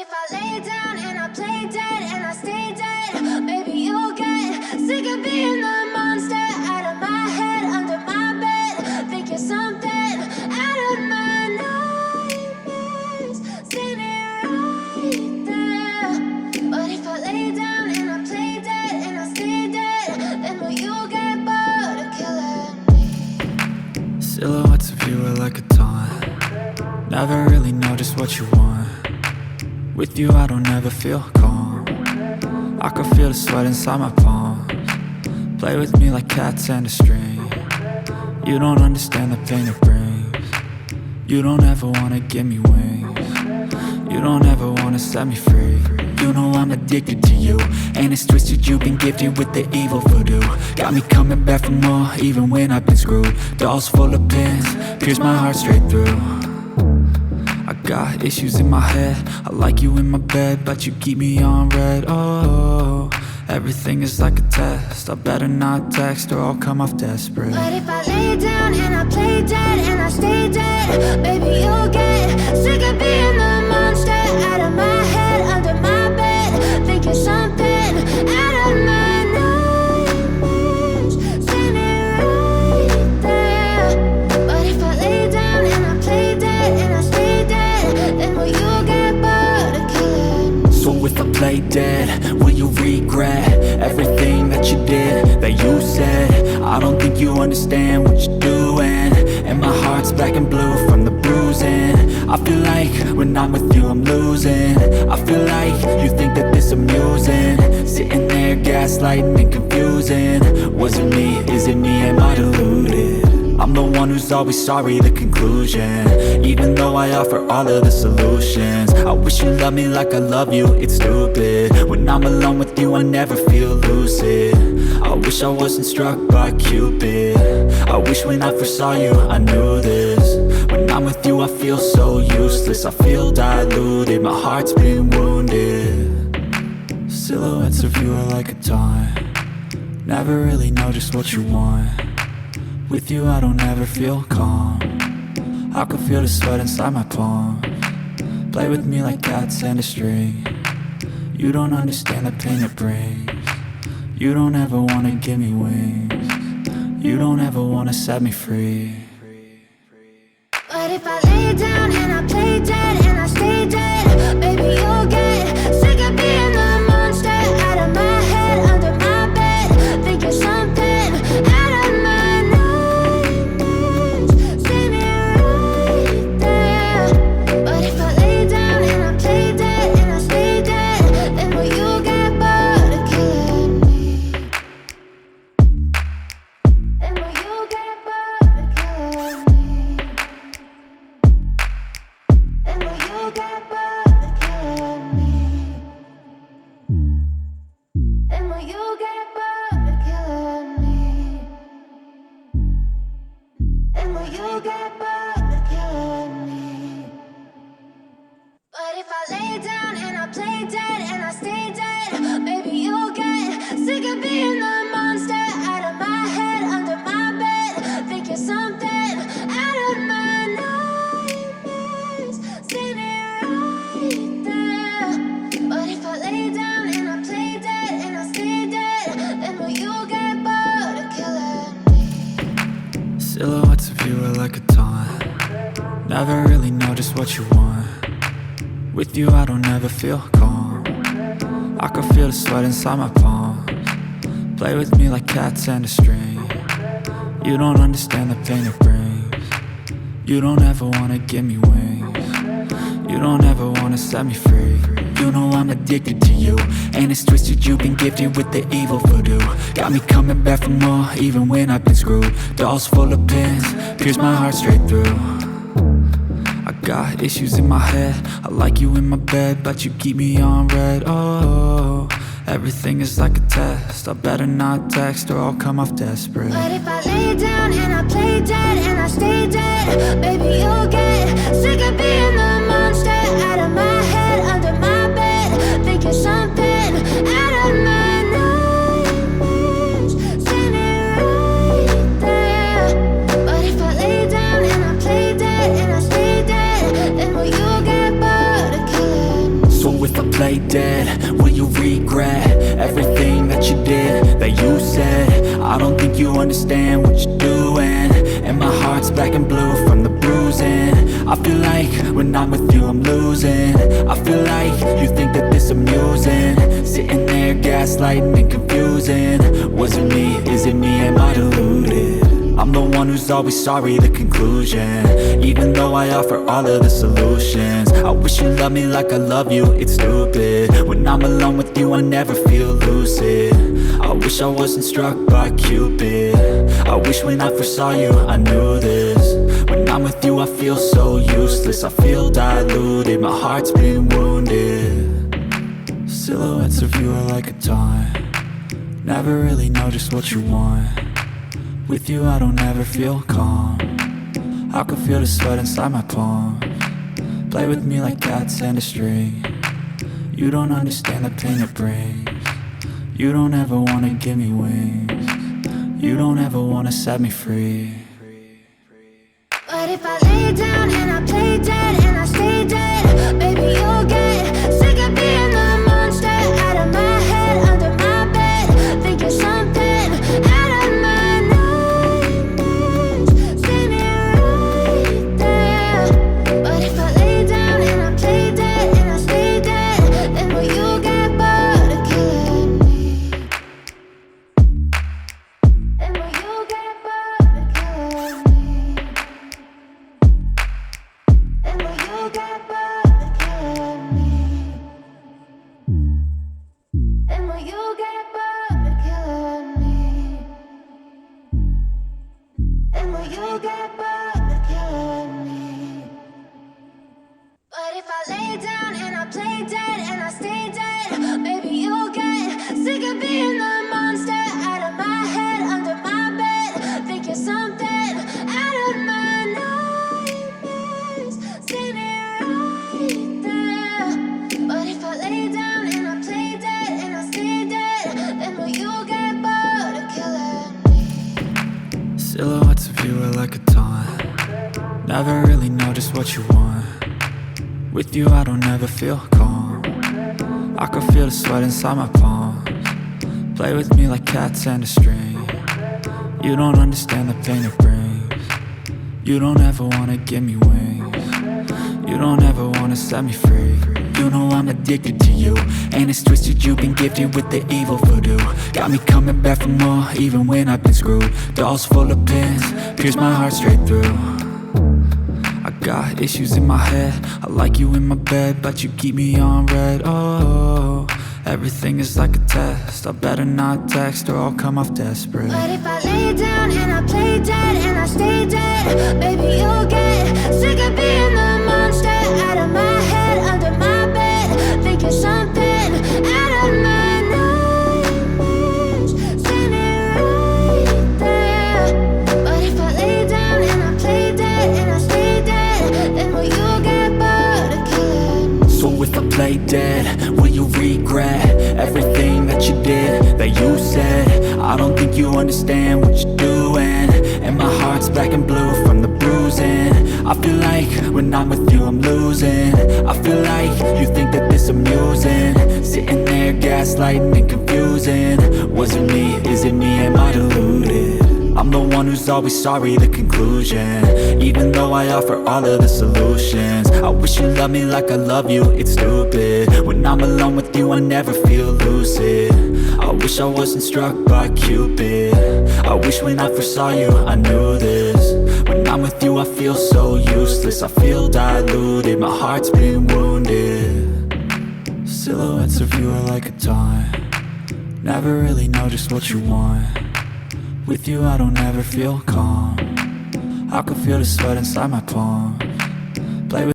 if I lay down and I play dead and I stay dead, maybe you'll get sick of being the monster out of my head, under my bed. Think you're something out of my nightmares, standing right there. But if I lay down and I play dead and I stay dead, then will you get bored of killing me? Silhouettes of you are like a taunt. Never really know just what you want. With you I don't ever feel calm. I can feel the sweat inside my palms. Play with me like cats and a string. You don't understand the pain it brings. You don't ever wanna give me wings. You don't ever wanna set me free. You know I'm addicted to you, and it's twisted, you've been gifted with the evil voodoo. Got me coming back for more, even when I've been screwed. Dolls full of pins, pierce my heart straight through. I got issues in my head, I like you in my bed, but you keep me on red. Oh, everything is like a test, I better not text or I'll come off desperate. But if I lay down and I play dead and I stay dead, baby you'll get sick of being the monster out of my head, under my bed. Think you're something out of my nightmares, standing right there. But if I lay down and I play dead and I stay dead, then will you get bored of killing me? So if I play dead, will you regret everything that you did, that you said? I don't think you understand what you're doing, and my heart's black and blue from the bruising. I feel like when I'm with you I'm losing. I feel like you think that this amusing, sitting there gaslighting and confusing. Was it me? Is it me? Am I deluded? I'm the one who's always sorry, the conclusion, even though I offer all of the solutions. I wish you loved me like I love you, it's stupid. When I'm alone with you I never feel lucid. I wish I wasn't struck by Cupid. I wish when I first saw you I knew this. When I'm with you I feel so useless, I feel diluted, my heart's been wounded. Silhouettes of you are like a taunt. Never really know just what you want. With you I don't ever feel calm. I can feel the sweat inside my palms. Play with me like cats and a string. You don't understand the pain it brings. You don't ever wanna give me wings. You don't ever wanna set me free. But if I lay down and I play dead and I stay dead, baby you'll get sick of being the monster out of my head, under my bed. Think you're something out of my nightmares, standing right there. But if I lay down and I play dead and I stay dead, then will you get bored of killing me? Then will you get bored of killing me? Then will you get bored of killing me? Then will you get bored of killing me? Then will you get bored of killing me? But if I lay down and I play dead and I stay dead, baby you'll get sick of being the monster out of my head, under my bed. Think you're something out of my nightmares, standing right there. But if I lay down and I play dead and I stay dead, then will you get bored of killing me? Silhouettes of you are like a taunt. Never really know just what you want. With you I don't ever feel calm. I can feel the sweat inside my palms. Play with me like cats and a string. You don't understand the pain it brings. You don't ever wanna give me wings. You don't ever wanna set me free. You know I'm addicted to you, and it's twisted, you've been gifted with the evil voodoo. Got me coming back for more, even when I've been screwed. Dolls full of pins, pierce my heart straight through. I got issues in my head, I like you in my bed, but you keep me on red. Oh, everything is like a test, I better not text or I'll come off desperate. But if I lay down and I play dead and I stay dead, baby you'll get sick of being the monster out of my head, under my bed. Think you're something out of my nightmares, standing right there. But if I lay down and I play dead and I stay dead, then will you get bored of killing me? So play dead? Will you regret everything that you did, that you said? I don't think you understand what you're doing, and my heart's black and blue from the bruising. I feel like when I'm with you I'm losing. I feel like you think that this amusing, sitting there gaslighting and confusing. Was it me? Is it me? Am I deluded? I'm the one who's always sorry, the conclusion, even though I offer all of the solutions. I wish you loved me like I love you, it's stupid. When I'm alone with you I never feel lucid. I wish I wasn't struck by Cupid. I wish when I first saw you I knew this. When I'm with you I feel so useless, I feel diluted, my heart's been wounded. Silhouettes of you are like a taunt, never really know just what you want. With you I don't ever feel calm, I can feel the sweat inside my palms. Play with me like cats and a string. You don't understand the pain it brings. You don't ever wanna give me wings. You don't ever wanna set me free. But if I lay down and I play dead and I stay dead, baby you'll get sick of being the monster out of my head, under my bed, thinking something out of my nightmares. See me right there. But if I lay down and I play dead and I stay dead, then will you get bored of killing me? Then will you get bored of killing me? Then will you get bored of killing me? Then will you get bored of killing me? Then will you get bored of killing me? But if I lay down and I play dead and I stay dead, baby you'll get sick of being the monster out of my head, under my bed, thinking something out of my nightmares. See me right there. But if I lay down and I play dead and I stay dead, then will you get bored of killing me? Silhouettes of you are like a taunt, never really know just what you want. With you I don't ever feel calm, I can feel the sweat inside my palms. Play with me like cats and a string. You don't understand the pain it brings. You don't ever wanna give me wings. You don't ever wanna set me free. You know I'm addicted to you, and it's twisted, you've been gifted with the evil voodoo. Got me coming back for more, even when I've been screwed. Dolls full of pins, pierce my heart straight through. I got issues in my head, I like you in my bed, but you keep me on red. Oh, everything is like a test, I better not text or I'll come off desperate. But if I lay down and I play dead and I stay dead, baby you'll get sick of being the monster out of my head, under my bed, thinking something out of my nightmares. See me right there. But if I lay down and I play dead and I stay dead, then will you get bored of killing me? So if I play dead, will you regret everything that you did, that you said? I don't think you understand what you're doing, and my heart's black and blue from the bruising. I feel like when I'm with you I'm losing. I feel like you think that this amusing, sitting there gaslighting and confusing. Was it me? Is it me? Am I deluded? I'm the one who's always sorry, the conclusion, even though I offer all of the solutions. I wish you loved me like I love you, it's stupid. When I'm alone with you I never feel lucid. I wish I wasn't struck by Cupid. I wish when I first saw you I knew this. When I'm with you I feel so useless, I feel diluted, my heart's been wounded. Silhouettes of you are like a taunt, never really know just what you want. With you I don't ever feel calm, I can feel the sweat inside my palms.